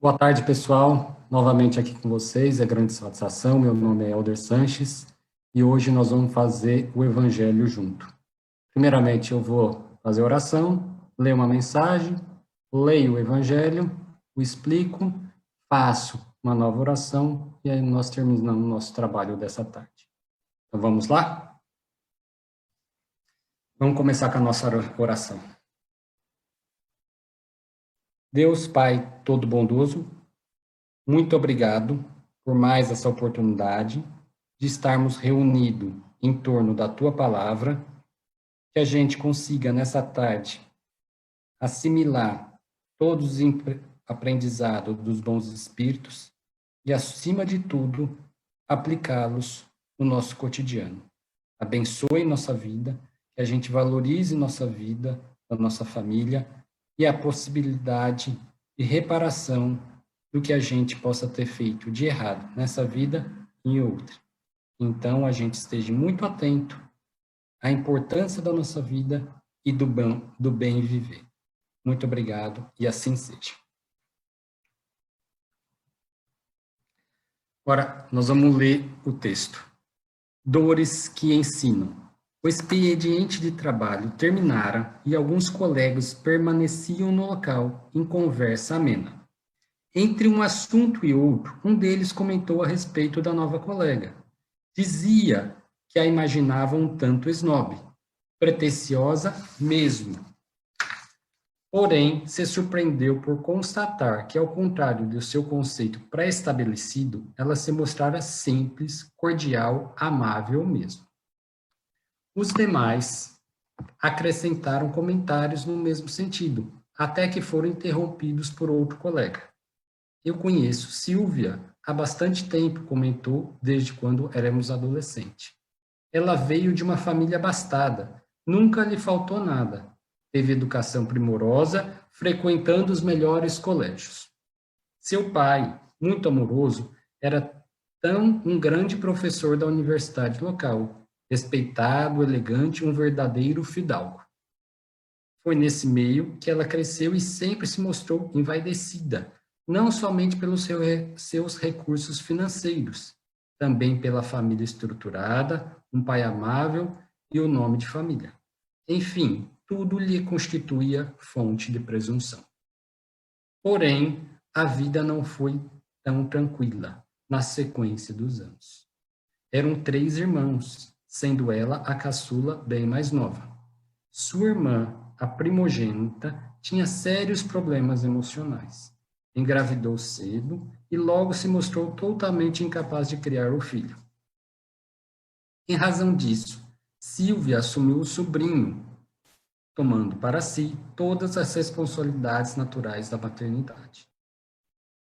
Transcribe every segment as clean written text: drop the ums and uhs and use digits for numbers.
Boa tarde, pessoal. Novamente aqui com vocês, é grande satisfação. Meu nome é Elder Sanches e hoje nós vamos fazer o Evangelho junto. Primeiramente, eu vou fazer oração, ler uma mensagem, leio o Evangelho, o explico, faço uma nova oração e aí nós terminamos o nosso trabalho dessa tarde. Então vamos lá? Vamos começar com a nossa oração. Deus Pai Todo-Bondoso, muito obrigado por mais essa oportunidade de estarmos reunidos em torno da Tua Palavra, que a gente consiga, nessa tarde, assimilar todos os aprendizados dos bons espíritos e, acima de tudo, aplicá-los no nosso cotidiano. Abençoe nossa vida, que a gente valorize nossa vida, a nossa família e a possibilidade de reparação do que a gente possa ter feito de errado nessa vida e em outra. Então, a gente esteja muito atento à importância da nossa vida e do bem viver. Muito obrigado e assim seja. Agora, nós vamos ler o texto. Dores que ensinam. O expediente de trabalho terminara e alguns colegas permaneciam no local em conversa amena. Entre um assunto e outro, um deles comentou a respeito da nova colega. Dizia que a imaginava um tanto esnobe, pretensiosa mesmo. Porém, se surpreendeu por constatar que, ao contrário do seu conceito pré-estabelecido, ela se mostrara simples, cordial, amável mesmo. Os demais acrescentaram comentários no mesmo sentido, até que foram interrompidos por outro colega. Eu conheço Silvia há bastante tempo, comentou, desde quando éramos adolescentes. Ela veio de uma família abastada, nunca lhe faltou nada. Teve educação primorosa, frequentando os melhores colégios. Seu pai, muito amoroso, era um grande professor da universidade local, respeitado, elegante, um verdadeiro fidalgo. Foi nesse meio que ela cresceu e sempre se mostrou envaidecida, não somente pelos seus recursos financeiros, também pela família estruturada, um pai amável e o nome de família. Enfim, tudo lhe constituía fonte de presunção. Porém, a vida não foi tão tranquila na sequência dos anos. Eram 3 irmãos, sendo ela a caçula bem mais nova. Sua irmã, a primogênita, tinha sérios problemas emocionais. Engravidou cedo e logo se mostrou totalmente incapaz de criar o filho. Em razão disso, Silvia assumiu o sobrinho, tomando para si todas as responsabilidades naturais da maternidade.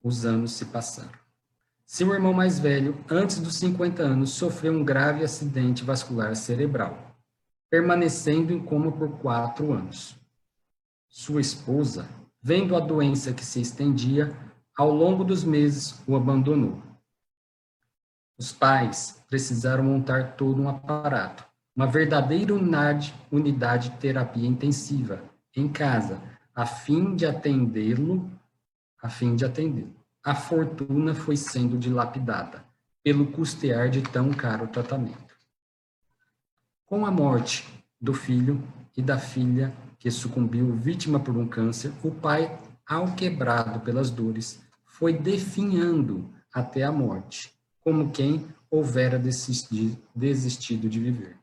Os anos se passaram. Seu irmão mais velho, antes dos 50 anos, sofreu um grave acidente vascular cerebral, permanecendo em coma por 4 anos. Sua esposa, vendo a doença que se estendia, ao longo dos meses o abandonou. Os pais precisaram montar todo um aparato, uma verdadeira unidade de terapia intensiva em casa, a fim de atendê-lo. A fortuna foi sendo dilapidada pelo custear de tão caro tratamento. Com a morte do filho e da filha que sucumbiu vítima por um câncer, o pai, alquebrado pelas dores, foi definhando até a morte, como quem houvera desistido de viver.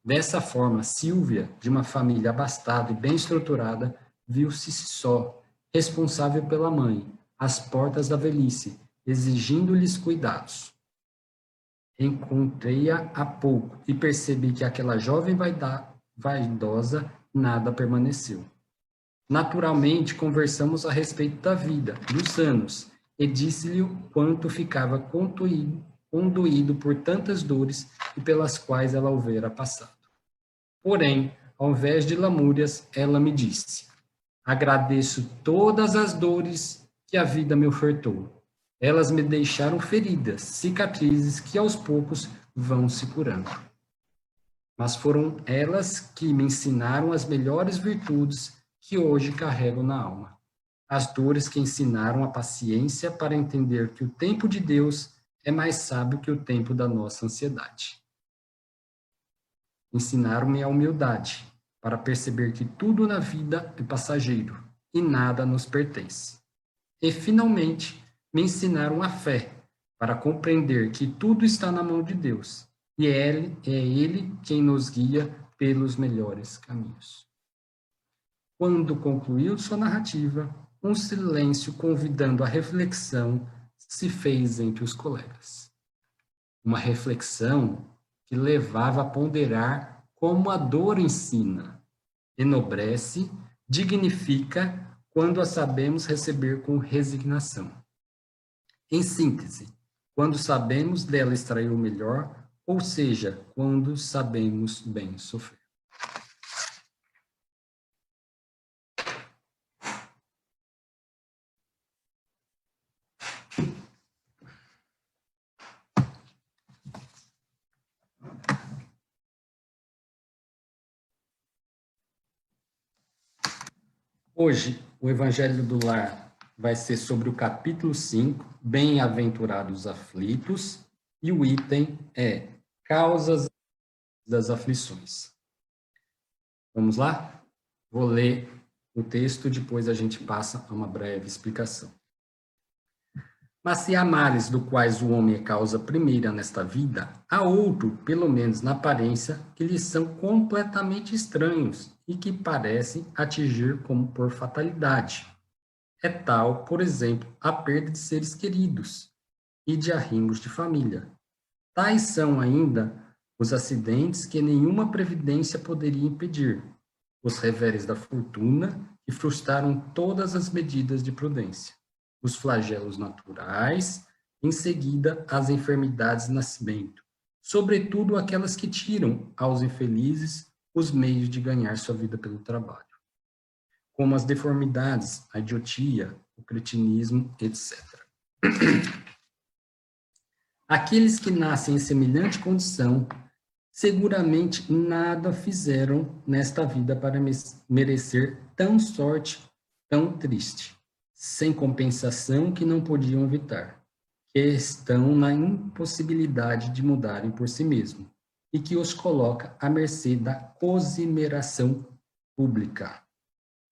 Dessa forma, Silvia, de uma família abastada e bem estruturada, viu-se só, responsável pela mãe, às portas da velhice, exigindo-lhes cuidados. Encontrei-a há pouco e percebi que aquela jovem vaidosa nada permaneceu. Naturalmente, conversamos a respeito da vida, dos anos, e disse-lhe o quanto ficava condoído por tantas dores e pelas quais ela houvera passado. Porém, ao invés de lamúrias, ela me disse: agradeço todas as dores que a vida me ofertou. Elas me deixaram feridas, cicatrizes que aos poucos vão se curando. Mas foram elas que me ensinaram as melhores virtudes que hoje carrego na alma. as dores que ensinaram a paciência para entender que o tempo de Deus é mais sábio que o tempo da nossa ansiedade. Ensinaram-me a humildade, para perceber que tudo na vida é passageiro e nada nos pertence. E, finalmente, me ensinaram a fé, para compreender que tudo está na mão de Deus, e é Ele quem nos guia pelos melhores caminhos. Quando concluiu sua narrativa, um silêncio convidando a reflexão se fez entre os colegas. Uma reflexão que levava a ponderar como a dor ensina, enobrece, dignifica quando a sabemos receber com resignação. Em síntese, quando sabemos dela extrair o melhor, ou seja, quando sabemos bem sofrer. Hoje, o Evangelho do Lar vai ser sobre o capítulo 5, Bem-aventurados aflitos, e o item é Causas das aflições. Vamos lá? Vou ler o texto, depois a gente passa a uma breve explicação. Mas se há males do quais o homem é causa primeira nesta vida, há outro, pelo menos na aparência, que lhes são completamente estranhos e que parecem atingir como por fatalidade. É tal, por exemplo, a perda de seres queridos e de arrimos de família. Tais são ainda os acidentes que nenhuma previdência poderia impedir, os reveres da fortuna que frustraram todas as medidas de prudência, os flagelos naturais, em seguida as enfermidades de nascimento, sobretudo aquelas que tiram aos infelizes os meios de ganhar sua vida pelo trabalho, como as deformidades, a idiotia, o cretinismo, etc. Aqueles que nascem em semelhante condição seguramente nada fizeram nesta vida para merecer tão sorte, tão triste, sem compensação que não podiam evitar, que estão na impossibilidade de mudarem por si mesmos, e que os coloca à mercê da cosimeração pública.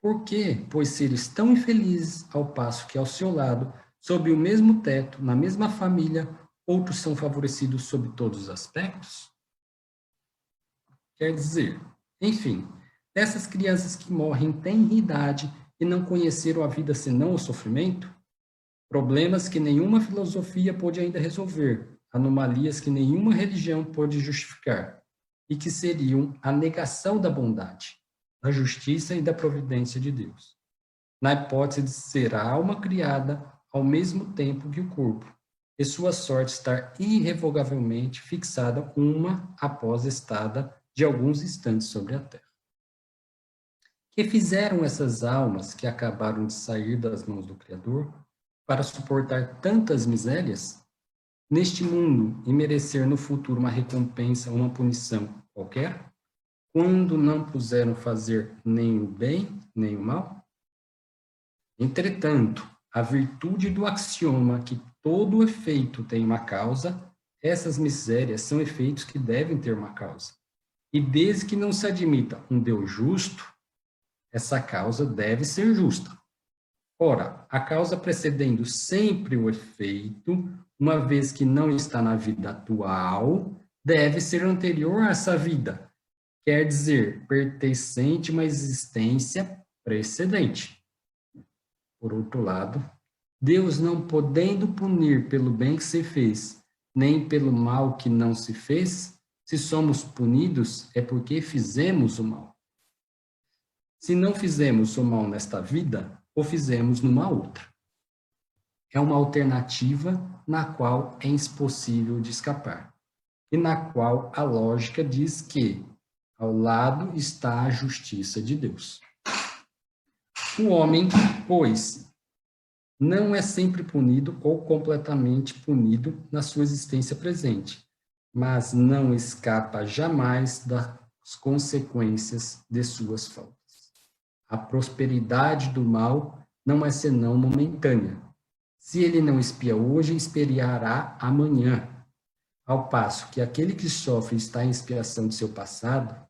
Por que, pois, seres tão infelizes, ao passo que ao seu lado, sob o mesmo teto, na mesma família, outros são favorecidos sob todos os aspectos? Quer dizer, enfim, dessas crianças que morrem em tenra idade e não conheceram a vida senão o sofrimento, problemas que nenhuma filosofia pôde ainda resolver, anomalias que nenhuma religião pôde justificar, e que seriam a negação da bondade, da justiça e da providência de Deus, na hipótese de ser a alma criada ao mesmo tempo que o corpo, e sua sorte estar irrevogavelmente fixada uma após estada de alguns instantes sobre a terra. Que fizeram essas almas que acabaram de sair das mãos do Criador para suportar tantas misérias neste mundo e merecer no futuro uma recompensa, uma punição qualquer, quando não puderam fazer nem o bem, nem o mal? Entretanto, a virtude do axioma que todo efeito tem uma causa, essas misérias são efeitos que devem ter uma causa. E desde que não se admita um Deus justo, essa causa deve ser justa. Ora, a causa precedendo sempre o efeito, uma vez que não está na vida atual, deve ser anterior a essa vida, quer dizer, pertencente a uma existência precedente. Por outro lado, Deus não podendo punir pelo bem que se fez, nem pelo mal que não se fez, se somos punidos é porque fizemos o mal. Se não fizemos o mal nesta vida, o fizemos numa outra. É uma alternativa na qual é impossível de escapar, e na qual a lógica diz que ao lado está a justiça de Deus. O homem, pois, não é sempre punido ou completamente punido na sua existência presente, mas não escapa jamais das consequências de suas faltas. A prosperidade do mal não é senão momentânea. Se ele não espia hoje, espiará amanhã. Ao passo que aquele que sofre está em expiação de seu passado,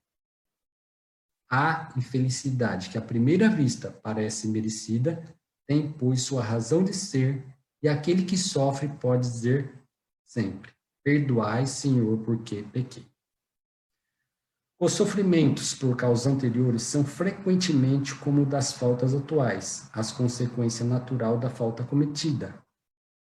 a infelicidade que à primeira vista parece merecida, tem, pois, sua razão de ser, e aquele que sofre pode dizer sempre: perdoai, Senhor, porque pequei. Os sofrimentos por causas anteriores são frequentemente como o das faltas atuais, as consequências natural da falta cometida.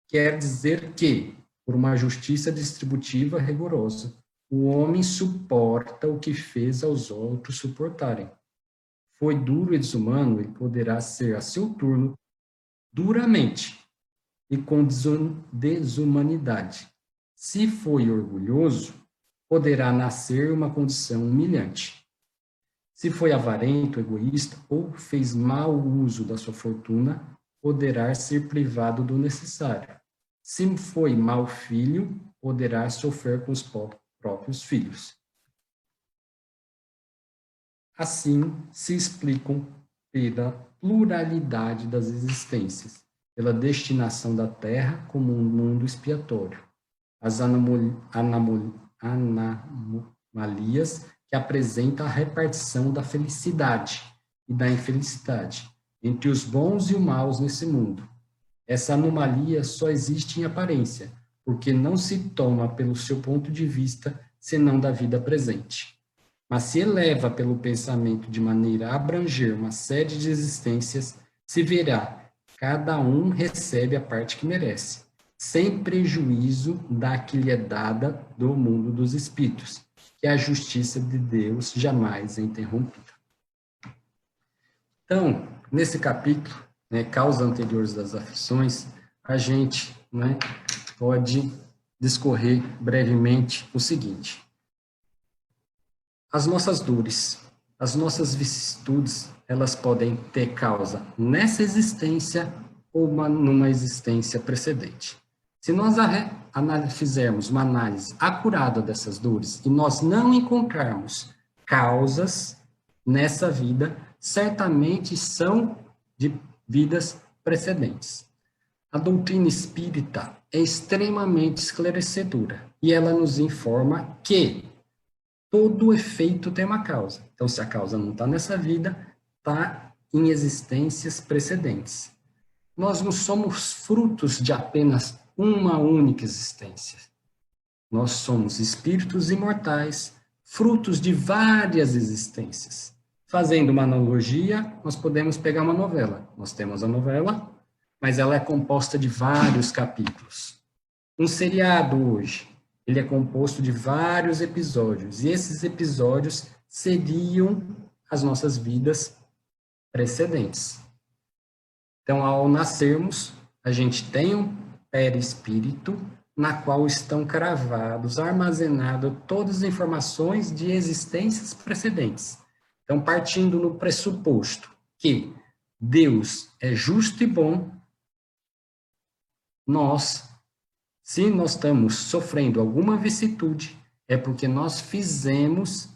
Quer dizer que, por uma justiça distributiva rigorosa, o homem suporta o que fez aos outros suportarem. Foi duro e desumano, ele poderá ser, a seu turno, duramente e com desumanidade. Se foi orgulhoso, poderá nascer uma condição humilhante. Se foi avarento, egoísta ou fez mau uso da sua fortuna, poderá ser privado do necessário. Se foi mau filho, poderá sofrer com os próprios filhos. Assim se explicam pela pluralidade das existências, pela destinação da Terra como um mundo expiatório, as anomalias que apresentam a repartição da felicidade e da infelicidade entre os bons e os maus nesse mundo. Essa anomalia só existe em aparência, porque não se toma pelo seu ponto de vista, senão da vida presente. Mas se eleva pelo pensamento de maneira a abranger uma série de existências, se verá, cada um recebe a parte que merece, sem prejuízo da que lhe é dada do mundo dos espíritos, que a justiça de Deus jamais é interrompida. Então, nesse capítulo, causas anteriores das aflições, a gente pode discorrer brevemente o seguinte: as nossas dores, as nossas vicissitudes, elas podem ter causa nessa existência ou numa existência precedente. Se nós fizermos uma análise acurada dessas dores e nós não encontrarmos causas nessa vida, certamente são de vidas precedentes. A doutrina espírita é extremamente esclarecedora e ela nos informa que todo efeito tem uma causa. Então, se a causa não está nessa vida, está em existências precedentes. Nós não somos frutos de apenas uma única existência. Nós somos espíritos imortais, frutos de várias existências. Fazendo uma analogia, nós podemos pegar uma novela. Nós temos a novela, mas ela é composta de vários capítulos. Um seriado hoje, ele é composto de vários episódios, e esses episódios seriam as nossas vidas precedentes. Então, ao nascermos, a gente tem um perispírito na qual estão cravados, armazenadas todas as informações de existências precedentes. Então, partindo no pressuposto que Deus é justo e bom, se nós estamos sofrendo alguma vicissitude, é porque nós fizemos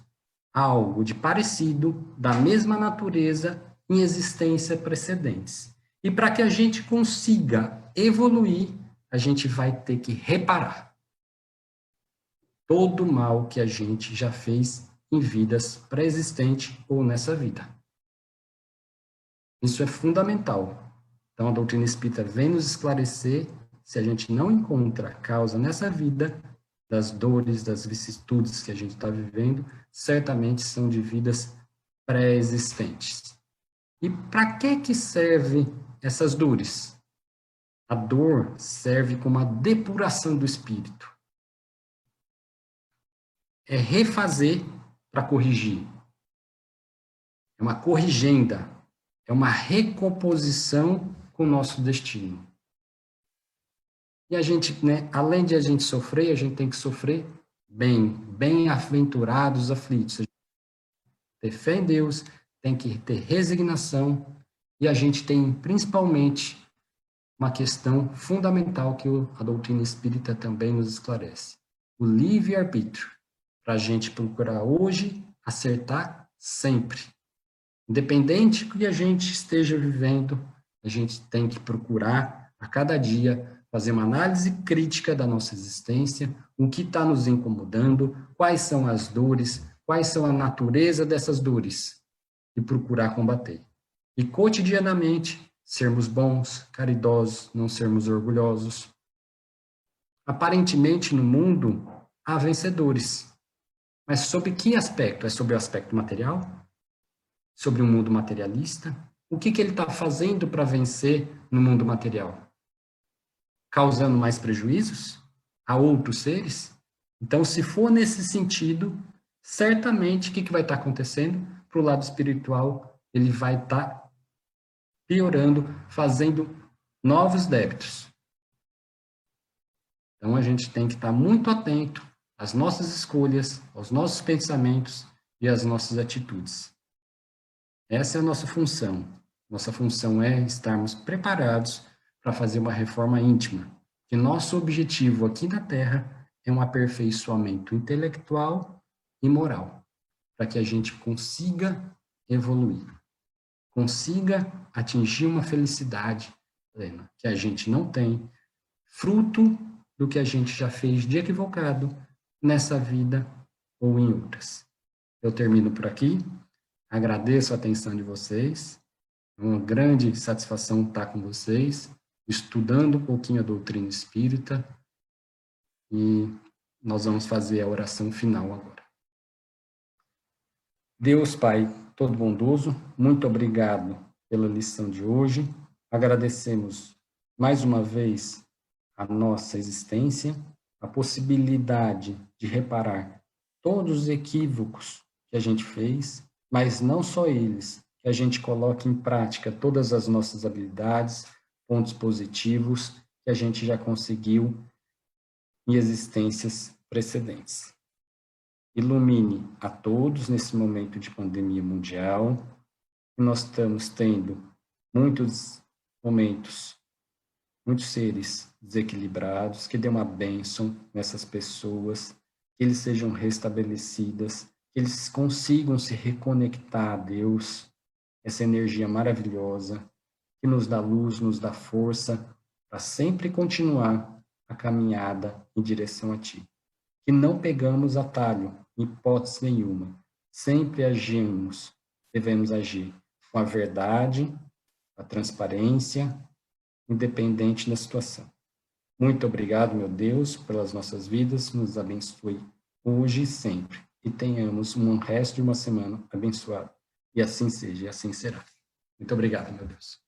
algo de parecido, da mesma natureza, em existências precedentes. E para que a gente consiga evoluir, a gente vai ter que reparar todo o mal que a gente já fez em vidas pré-existentes ou nessa vida. Isso é fundamental. Então, a doutrina espírita vem nos esclarecer: se a gente não encontra causa nessa vida, das dores, das vicissitudes que a gente está vivendo, certamente são de vidas pré-existentes. E para que servem essas dores? A dor serve como a depuração do espírito. É refazer para corrigir. É uma corrigenda. É uma recomposição com o nosso destino. E a gente, além de a gente sofrer, a gente tem que sofrer bem. Bem-aventurados aflitos. Ter fé em Deus, tem que ter resignação, e a gente tem, principalmente, uma questão fundamental que a doutrina espírita também nos esclarece: o livre-arbítrio, para a gente procurar hoje acertar sempre. Independente do que a gente esteja vivendo, a a gente tem que procurar, a cada dia, fazer uma análise crítica da nossa existência, o que está nos incomodando, quais são as dores, quais são a natureza dessas dores, e procurar combater. E cotidianamente, sermos bons, caridosos, não sermos orgulhosos. Aparentemente, no mundo, há vencedores. Mas sobre que aspecto? É sobre o aspecto material? Sobre o mundo materialista? O que ele está fazendo para vencer no mundo material? Causando mais prejuízos a outros seres? Então, se for nesse sentido, certamente o que vai estar acontecendo? Para o lado espiritual, ele vai estar piorando, fazendo novos débitos. Então, a gente tem que estar muito atento às nossas escolhas, aos nossos pensamentos e às nossas atitudes. Essa é a nossa função. Nossa função é estarmos preparados para fazer uma reforma íntima. Que nosso objetivo aqui na Terra é um aperfeiçoamento intelectual e moral, para que a gente consiga evoluir, consiga atingir uma felicidade plena, que a gente não tem, fruto do que a gente já fez de equivocado nessa vida ou em outras. Eu termino por aqui. Agradeço a atenção de vocês. É uma grande satisfação estar com vocês, estudando um pouquinho a doutrina espírita. E nós vamos fazer a oração final agora. Deus Pai todo bondoso, muito obrigado pela lição de hoje. Agradecemos mais uma vez a nossa existência, a possibilidade de reparar todos os equívocos que a gente fez, mas não só eles, que a gente coloque em prática todas as nossas habilidades, pontos positivos que a gente já conseguiu em existências precedentes. Ilumine a todos nesse momento de pandemia mundial, que nós estamos tendo muitos momentos, muitos seres desequilibrados, que dê uma bênção nessas pessoas, que eles sejam restabelecidas, que eles consigam se reconectar a Deus, essa energia maravilhosa, que nos dá luz, nos dá força, para sempre continuar a caminhada em direção a Ti. Que não pegamos atalho, em hipótese nenhuma. Sempre devemos agir com a verdade, a transparência, independente da situação. Muito obrigado, meu Deus, pelas nossas vidas, nos abençoe hoje e sempre, e tenhamos um resto de uma semana abençoada. E assim seja, e assim será. Muito obrigado, meu Deus.